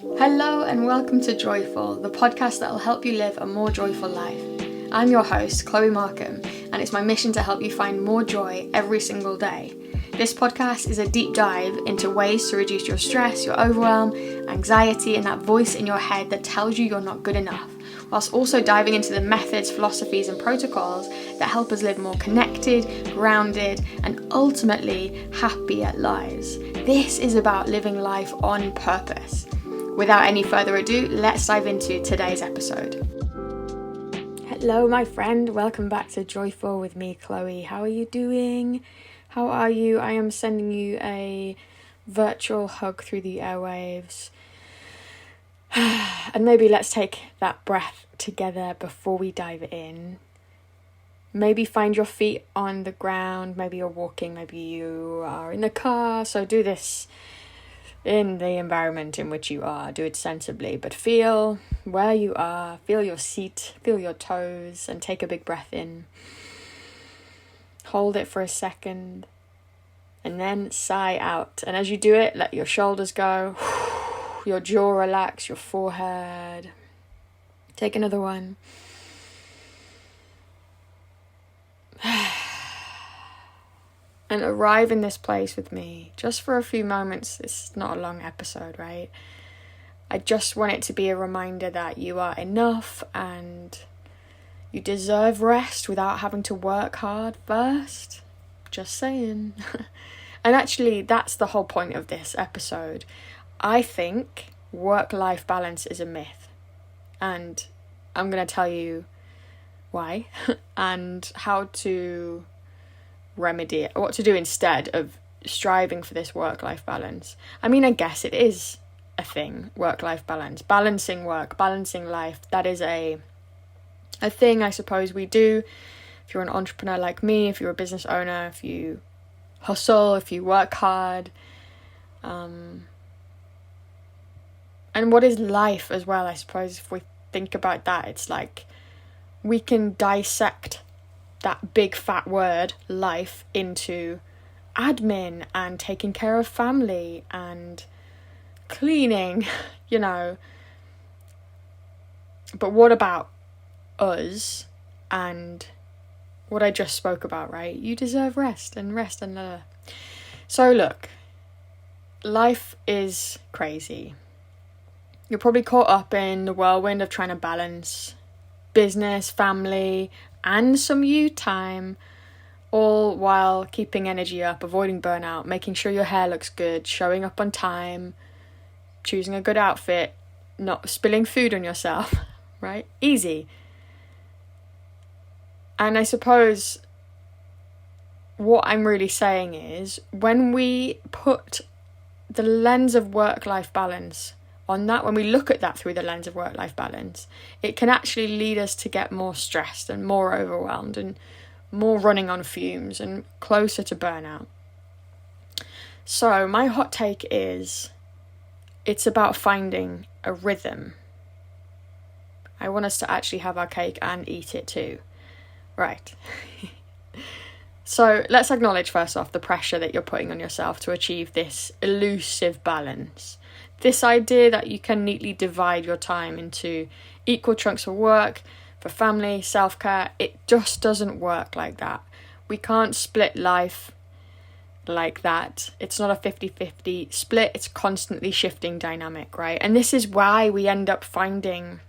Hello and welcome to Joyful, the podcast that will help you live a more joyful life. I'm your host, Chloe Markham, and it's my mission to help you find more joy every single day. This podcast is a deep dive into ways to reduce your stress, your overwhelm, anxiety, and that voice in your head that tells you you're not good enough, whilst also diving into the methods, philosophies, and protocols that help us live more connected, grounded, and ultimately happier lives. This is about living life on purpose. Without any further ado, let's dive into today's episode. Hello, my friend. Welcome back to Joyful with me, Chloe. How are you doing? How are you? I am sending you a virtual hug through the airwaves. And maybe let's take that breath together before we dive in. Maybe find your feet on the ground. Maybe you're walking. Maybe you are in the car. So do this in the environment in which you are. Do it sensibly, but feel where you are, feel your seat, feel your toes, and take a big breath in. Hold it for a second, and then sigh out. And as you do it, let your shoulders go, your jaw relax, your forehead. Take another one. And arrive in this place with me just for a few moments. This is not a long episode, right? I just want it to be a reminder that you are enough and you deserve rest without having to work hard first. Just saying. And actually, that's the whole point of this episode. I think work-life balance is a myth. And I'm going to tell you why and how to remedy it, or what to do instead of striving for this work-life balance. I mean, I guess it is a thing, work-life balance, balancing work, balancing life. That is a thing I suppose we do. If you're an entrepreneur like me, if you're a business owner, if you hustle, if you work hard, and what is life as well, I suppose. If we think about that, it's like we can dissect that big fat word, life, into admin and taking care of family and cleaning, you know. But what about us and what I just spoke about, right? You deserve rest and So look, life is crazy. You're probably caught up in the whirlwind of trying to balance business, family, and some you time, all while keeping energy up, avoiding burnout, making sure your hair looks good, showing up on time, choosing a good outfit, not spilling food on yourself, right? Easy. And I suppose what I'm really saying is when we put the lens of work-life balance on that, when we look at that through the lens of work-life balance, it can actually lead us to get more stressed and more overwhelmed and more running on fumes and closer to burnout. So my hot take is it's about finding a rhythm. I want us to actually have our cake and eat it too. Right. So let's acknowledge first off the pressure that you're putting on yourself to achieve this elusive balance. This idea that you can neatly divide your time into equal chunks for work, for family, self-care, it just doesn't work like that. We can't split life like that. It's not a 50-50 split. It's constantly shifting dynamic, right? And this is why we end up finding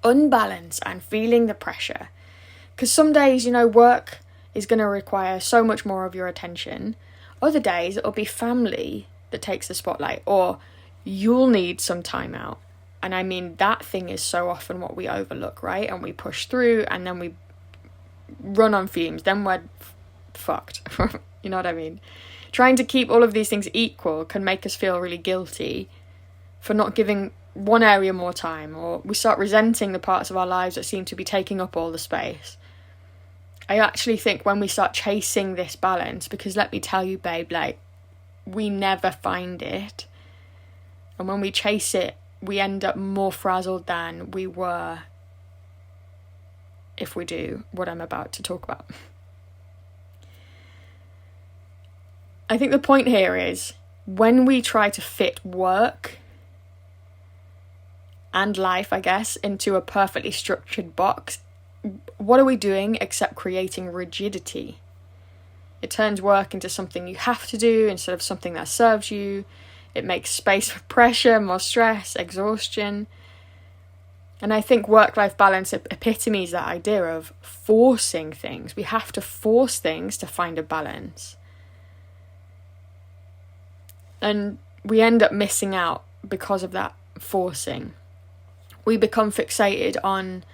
unbalance and feeling the pressure. Because some days, work is going to require so much more of your attention. Other days, it'll be family that takes the spotlight, or you'll need some time out. And I mean, that thing is so often what we overlook, right? And we push through and then we run on fumes. Then we're fucked. You know what I mean? Trying to keep all of these things equal can make us feel really guilty for not giving one area more time, or we start resenting the parts of our lives that seem to be taking up all the space. I actually think when we start chasing this balance, because let me tell you, babe, we never find it. And when we chase it, we end up more frazzled than we were if we do what I'm about to talk about. I think the point here is when we try to fit work and life, I guess, into a perfectly structured box, what are we doing except creating rigidity? It turns work into something you have to do instead of something that serves you. It makes space for pressure, more stress, exhaustion. And I think work-life balance epitomes that idea of forcing things. We have to force things to find a balance. And we end up missing out because of that forcing. We become fixated on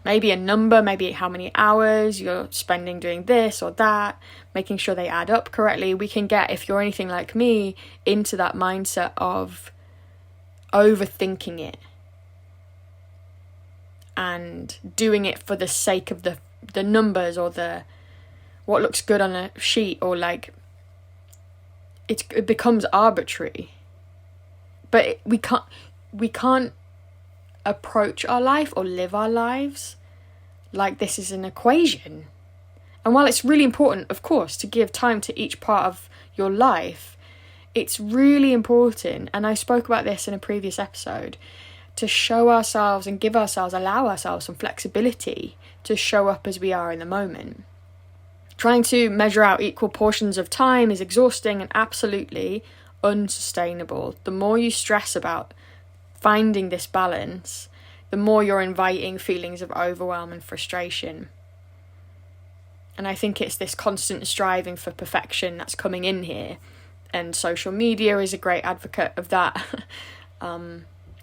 maybe a number, maybe how many hours you're spending doing this or that, making sure they add up correctly. We can get, if you're anything like me, into that mindset of overthinking it and doing it for the sake of the numbers or the what looks good on a sheet, or like it becomes arbitrary. But we can't approach our life or live our lives like this is an equation. And while it's really important, of course, to give time to each part of your life, it's really important, and I spoke about this in a previous episode, to show ourselves and allow ourselves some flexibility to show up as we are in the moment. Trying to measure out equal portions of time is exhausting and absolutely unsustainable. The more you stress about finding this balance, the more you're inviting feelings of overwhelm and frustration. And I think it's this constant striving for perfection that's coming in here. And social media is a great advocate of that.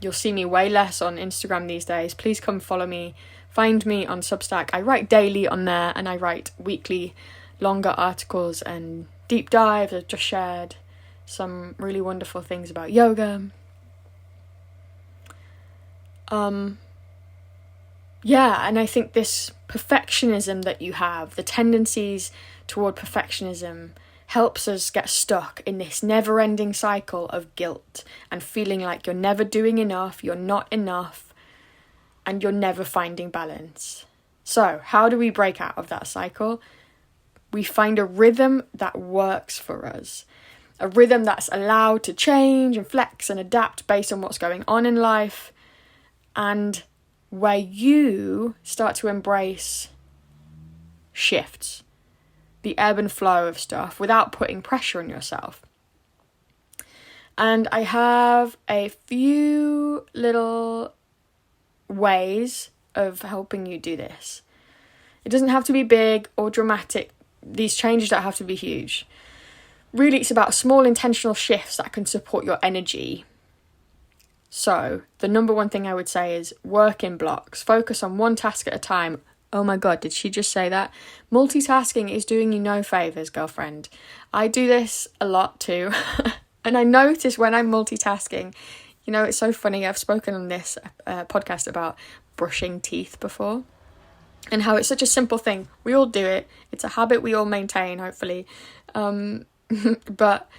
You'll see me way less on Instagram these days. Please come follow me. Find me on Substack. I write daily on there, and I write weekly longer articles and deep dives. I've just shared some really wonderful things about yoga. And I think this perfectionism that you have, the tendencies toward perfectionism, helps us get stuck in this never-ending cycle of guilt and feeling like you're never doing enough, you're not enough, and you're never finding balance. So, how do we break out of that cycle? We find a rhythm that works for us. A rhythm that's allowed to change and flex and adapt based on what's going on in life, and where you start to embrace shifts, the ebb and flow of stuff without putting pressure on yourself. And I have a few little ways of helping you do this. It doesn't have to be big or dramatic. These changes don't have to be huge. Really, it's about small intentional shifts that can support your energy. So, the number one thing I would say is work in blocks. Focus on one task at a time. Oh my God, did she just say that? Multitasking is doing you no favours, girlfriend. I do this a lot too. And I notice when I'm multitasking, you know, it's so funny. I've spoken on this podcast about brushing teeth before, and how it's such a simple thing. We all do it. It's a habit we all maintain, hopefully. But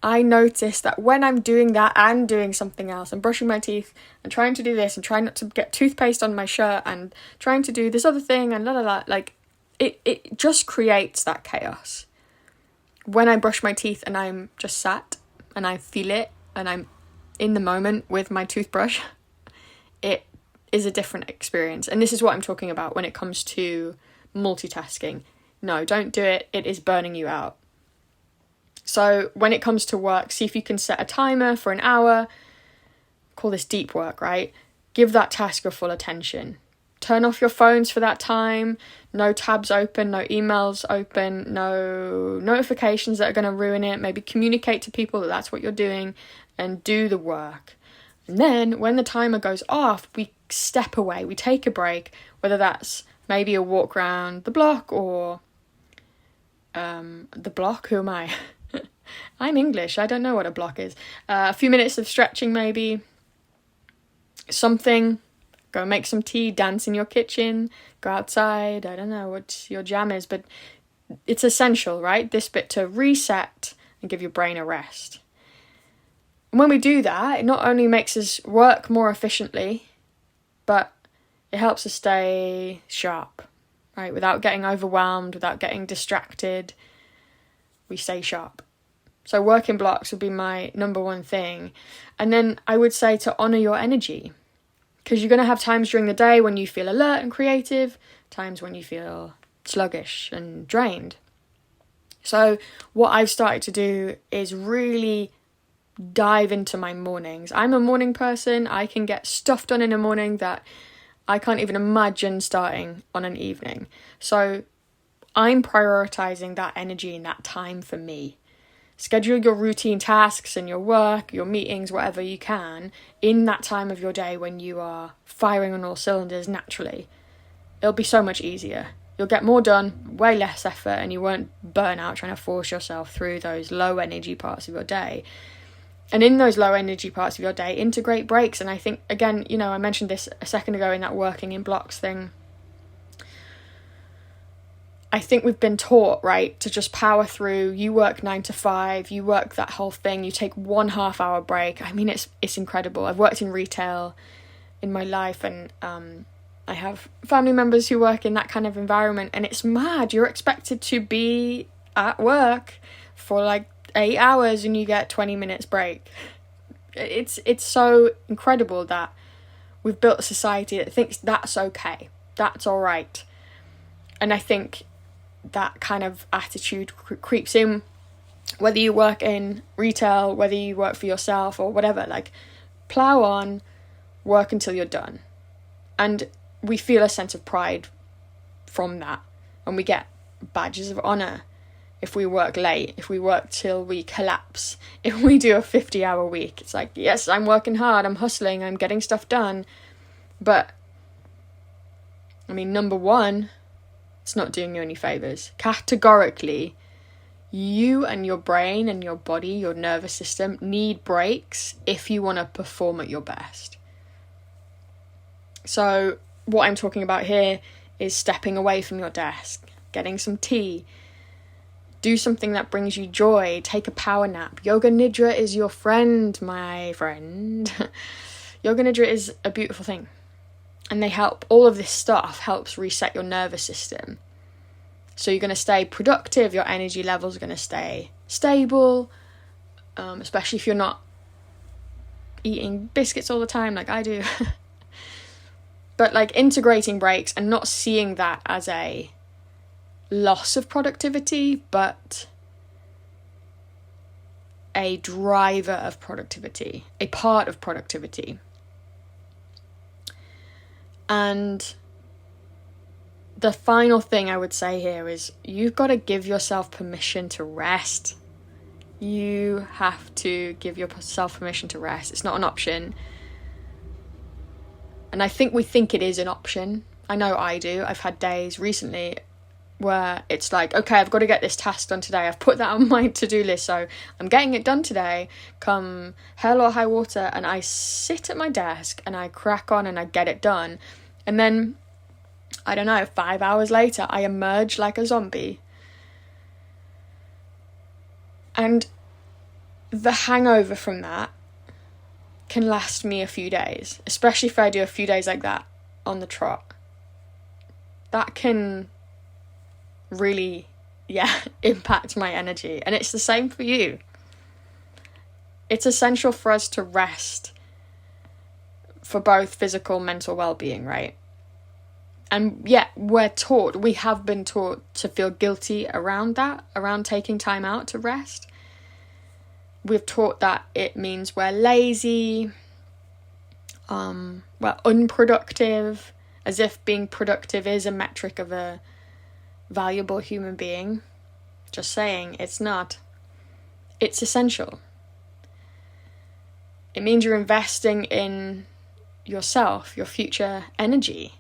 I notice that when I'm doing that and doing something else, and brushing my teeth and trying to do this and trying not to get toothpaste on my shirt and trying to do this other thing and like it just creates that chaos. When I brush my teeth and I'm just sat and I feel it and I'm in the moment with my toothbrush, it is a different experience. And this is what I'm talking about when it comes to multitasking. No, don't do it. It is burning you out. So when it comes to work, see if you can set a timer for an hour. Call this deep work, right? Give that task your full attention. Turn off your phones for that time. No tabs open, no emails open, no notifications that are going to ruin it. Maybe communicate to people that that's what you're doing and do the work. And then when the timer goes off, we step away, we take a break, whether that's maybe a walk around the block or the block, who am I? I'm English, I don't know what a block is. A few minutes of stretching maybe. Something. Go make some tea, dance in your kitchen, go outside. I don't know what your jam is, but it's essential, right? This bit to reset and give your brain a rest. And when we do that, it not only makes us work more efficiently, but it helps us stay sharp, right? Without getting overwhelmed, without getting distracted, we stay sharp. So working blocks would be my number one thing. And then I would say to honour your energy. Because you're going to have times during the day when you feel alert and creative, times when you feel sluggish and drained. So what I've started to do is really dive into my mornings. I'm a morning person. I can get stuff done in a morning that I can't even imagine starting on an evening. So I'm prioritizing that energy and that time for me. Schedule your routine tasks and your work, your meetings, whatever you can, in that time of your day when you are firing on all cylinders naturally. It'll be so much easier. You'll get more done, way less effort, and you won't burn out trying to force yourself through those low energy parts of your day. And in those low energy parts of your day, integrate breaks. And I think, again, I mentioned this a second ago in that working in blocks thing. I think we've been taught, right, to just power through. You work 9 to 5, you work that whole thing, you take 1.5 hour break. I mean, it's incredible. I've worked in retail in my life, and I have family members who work in that kind of environment, and it's mad. You're expected to be at work for like 8 hours and you get 20 minutes break. It's so incredible that we've built a society that thinks that's okay, that's all right. And I think that kind of attitude creeps in, whether you work in retail, whether you work for yourself or whatever. Like, plow on, work until you're done. And we feel a sense of pride from that, and we get badges of honour if we work late, if we work till we collapse, if we do a 50-hour week. It's like, yes, I'm working hard, I'm hustling, I'm getting stuff done. But, I mean, number one, it's not doing you any favours. Categorically, you and your brain and your body, your nervous system, need breaks if you want to perform at your best. So what I'm talking about here is stepping away from your desk, getting some tea, do something that brings you joy, take a power nap. Yoga Nidra is your friend, my friend. Yoga Nidra is a beautiful thing. And they help, all of this stuff helps reset your nervous system. So you're going to stay productive, your energy levels are going to stay stable, especially if you're not eating biscuits all the time like I do. But like integrating breaks and not seeing that as a loss of productivity, but a driver of productivity, a part of productivity. And the final thing I would say here is you've got to give yourself permission to rest. You have to give yourself permission to rest. It's not an option. And I think we think it is an option. I know I do. I've had days recently where it's like, okay, I've got to get this task done today. I've put that on my to-do list, so I'm getting it done today, come hell or high water, and I sit at my desk and I crack on and I get it done. And then, I don't know, 5 hours later, I emerge like a zombie. And the hangover from that can last me a few days, especially if I do a few days like that on the trot. That can really, impact my energy. And it's the same for you. It's essential for us to rest for both physical and mental well-being, right? And we have been taught to feel guilty around that, around taking time out to rest. We've taught that it means we're lazy, we're unproductive, as if being productive is a metric of a valuable human being. Just saying, it's not. It's essential. It means you're investing in yourself, your future energy.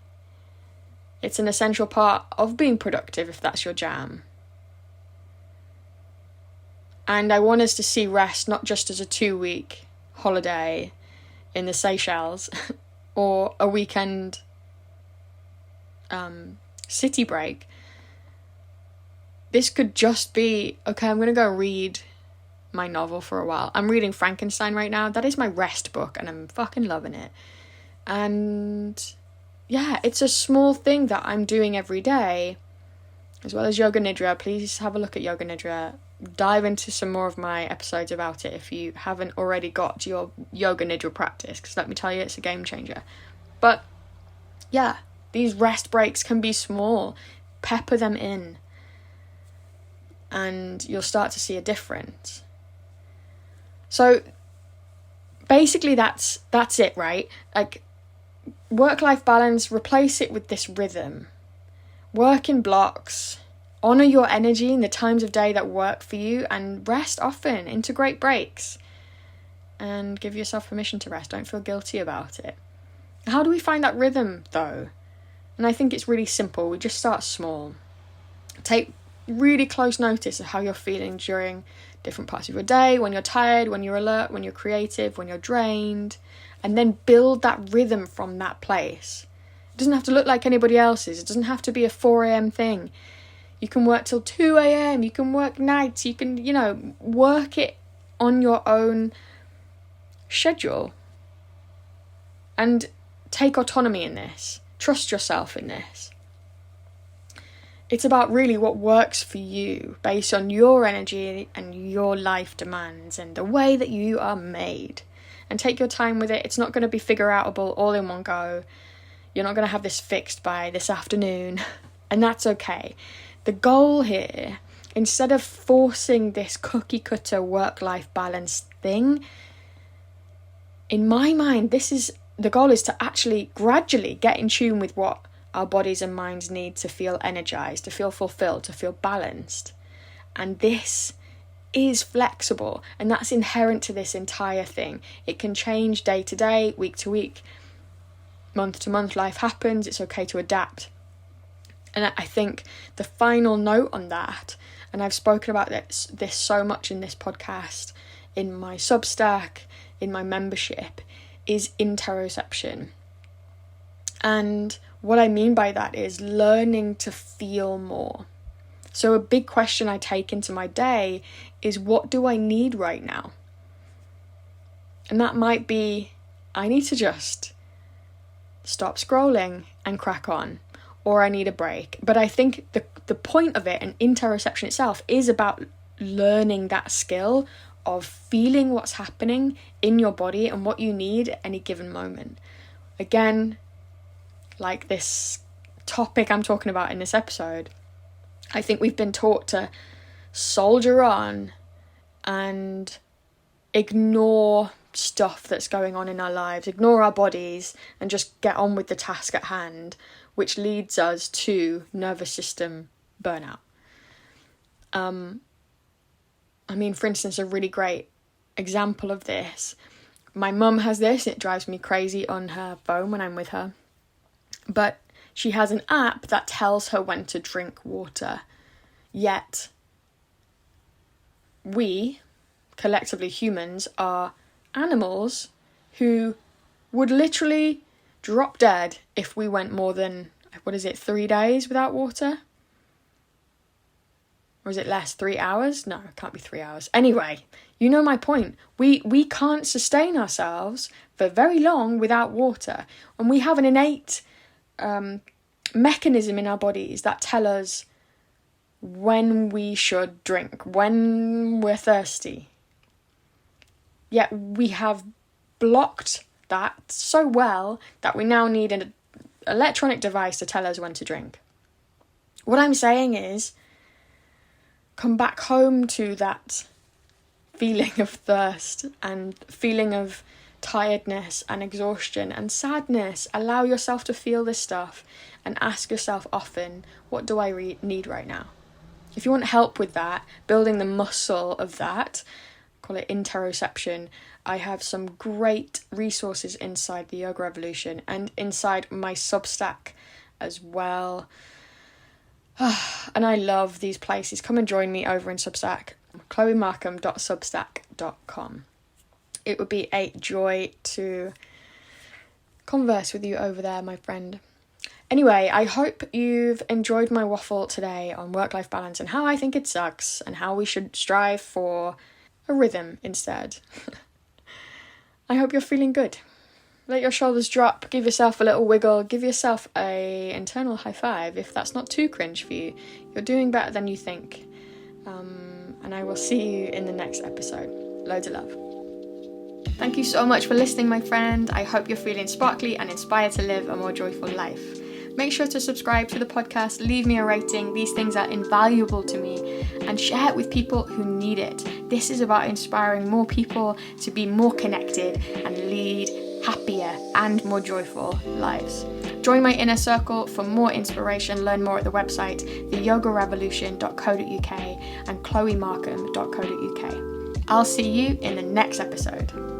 It's an essential part of being productive if that's your jam. And I want us to see rest not just as a 2-week holiday in the Seychelles or a weekend city break. This could just be, okay, I'm going to go read my novel for a while. I'm reading Frankenstein right now. That is my rest book and I'm fucking loving it. And it's a small thing that I'm doing every day, as well as Yoga Nidra. Please have a look at Yoga Nidra. Dive into some more of my episodes about it if you haven't already got your Yoga Nidra practice, because let me tell you, it's a game changer. But yeah, these rest breaks can be small. Pepper them in, and you'll start to see a difference. So basically that's it, right? Like, work-life balance, replace it with this rhythm. Work in blocks. Honour your energy in the times of day that work for you, and rest often. Integrate breaks. And give yourself permission to rest. Don't feel guilty about it. How do we find that rhythm, though? And I think it's really simple. We just start small. Take really close notice of how you're feeling during different parts of your day, when you're tired, when you're alert, when you're creative, when you're drained, and then build that rhythm from that place. It doesn't have to look like anybody else's. It doesn't have to be a 4 a.m. thing. You can work till 2 a.m. You can work nights. You can, work it on your own schedule. And take autonomy in this. Trust yourself in this. It's about really what works for you based on your energy and your life demands and the way that you are made. And take your time with it. It's not going to be figure-outable all in one go. You're not going to have this fixed by this afternoon. And that's okay. The goal here, instead of forcing this cookie-cutter work-life balance thing, in my mind, the goal is to actually gradually get in tune with what our bodies and minds need to feel energized, to feel fulfilled, to feel balanced. And this is flexible, and that's inherent to this entire thing. It can change day to day, week to week, month to month. Life happens. It's okay to adapt. And I think the final note on that, and I've spoken about this so much in this podcast, in my Substack, in my membership, is interoception. And what I mean by that is learning to feel more. So a big question I take into my day is, what do I need right now? And that might be, I need to just stop scrolling and crack on, or I need a break. But I think the point of it, and interoception itself, is about learning that skill of feeling what's happening in your body and what you need at any given moment. Again, like this topic I'm talking about in this episode, I think we've been taught to soldier on and ignore stuff that's going on in our lives, ignore our bodies, and just get on with the task at hand, which leads us to nervous system burnout. For instance, a really great example of this, my mum has this, it drives me crazy on her phone when I'm with her, but she has an app that tells her when to drink water. Yet, we, collectively humans, are animals who would literally drop dead if we went more than, 3 days without water? Or is it less? 3 hours? No, it can't be 3 hours. Anyway, you know my point. We can't sustain ourselves for very long without water. And we have an innate mechanism in our bodies that tell us when we should drink, when we're thirsty. Yet we have blocked that so well that we now need an electronic device to tell us when to drink. What I'm saying is, come back home to that feeling of thirst and feeling of tiredness and exhaustion and sadness. Allow yourself to feel this stuff and ask yourself often, what do I need right now? If you want help with that, building the muscle of that, call it interoception, I have some great resources inside the Yoga Revolution and inside my Substack as well. And I love these places. Come and join me over in Substack, chloemarkham.substack.com. It would be a joy to converse with you over there, my friend. Anyway, I hope you've enjoyed my waffle today on work-life balance and how I think it sucks and how we should strive for a rhythm instead. I hope you're feeling good. Let your shoulders drop, give yourself a little wiggle, give yourself a internal high five if that's not too cringe for you. You're doing better than you think. And I will see you in the next episode. Loads of love. Thank you so much for listening, my friend. I hope you're feeling sparkly and inspired to live a more joyful life. Make sure to subscribe to the podcast, leave me a rating. These things are invaluable to me, and share it with people who need it. This is about inspiring more people to be more connected and lead happier and more joyful lives. Join my inner circle for more inspiration. Learn more at the website theyogarevolution.co.uk and chloemarkham.co.uk. I'll see you in the next episode.